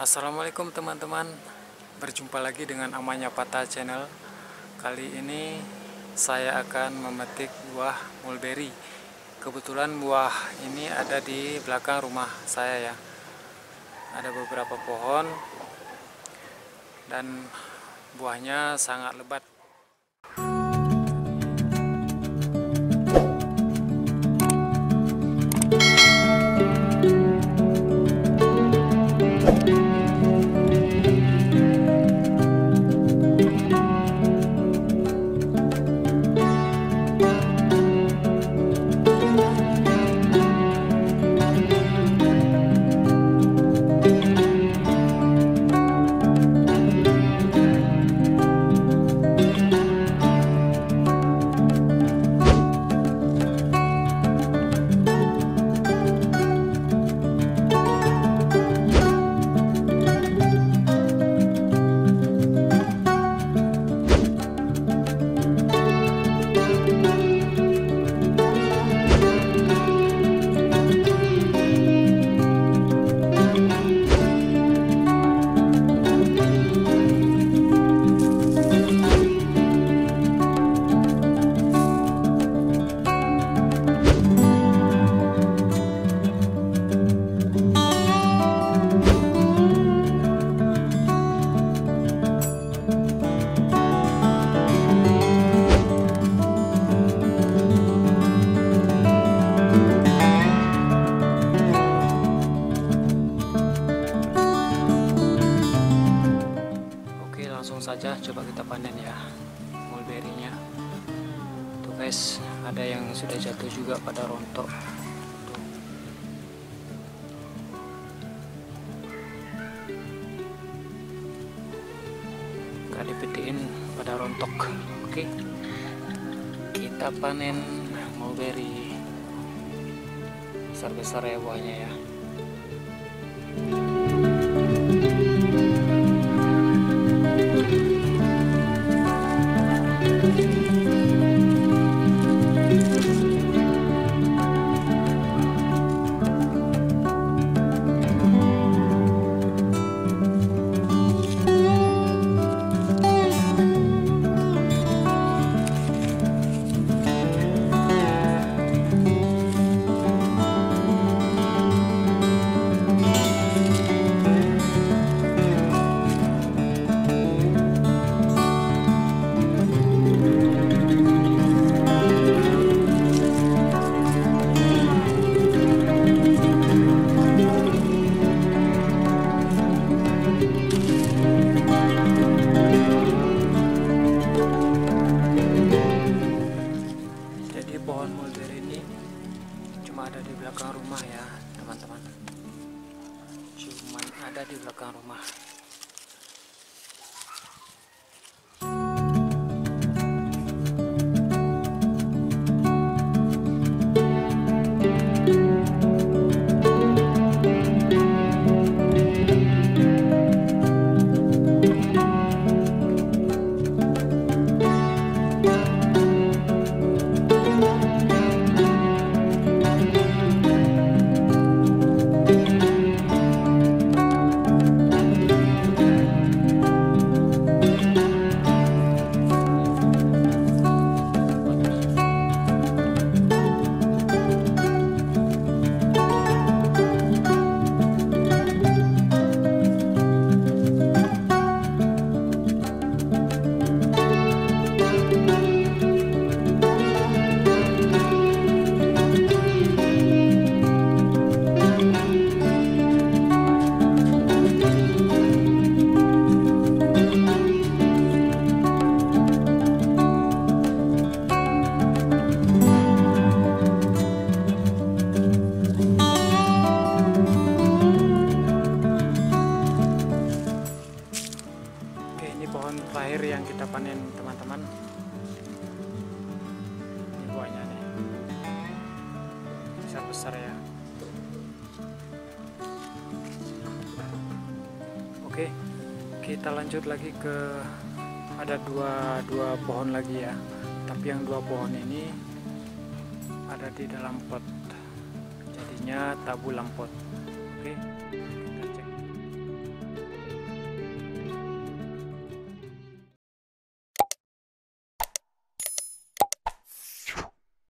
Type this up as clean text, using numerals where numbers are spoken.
Assalamualaikum teman-teman, berjumpa lagi dengan Amanya Pata Channel. Kali ini saya akan memetik buah mulberry. Kebetulan buah ini ada di belakang rumah saya ya. Ada beberapa pohon dan buahnya sangat lebat. Langsung saja coba kita panen ya mulberry-nya. Tuh guys, ada yang sudah jatuh juga pada rontok. Tuh. Gak dipetiin pada rontok. Oke, kita panen mulberry besar-besar ya buahnya ya. Pohon mulberry ini cuma ada di belakang rumah ya teman-teman, cuman ada di belakang rumah. Pohon terakhir yang kita panen teman-teman, ini buahnya nih besar-besar ya. Oke, kita lanjut lagi ke ada dua pohon lagi ya, tapi yang dua pohon ini ada di dalam pot, jadinya tabu lampot. Oke.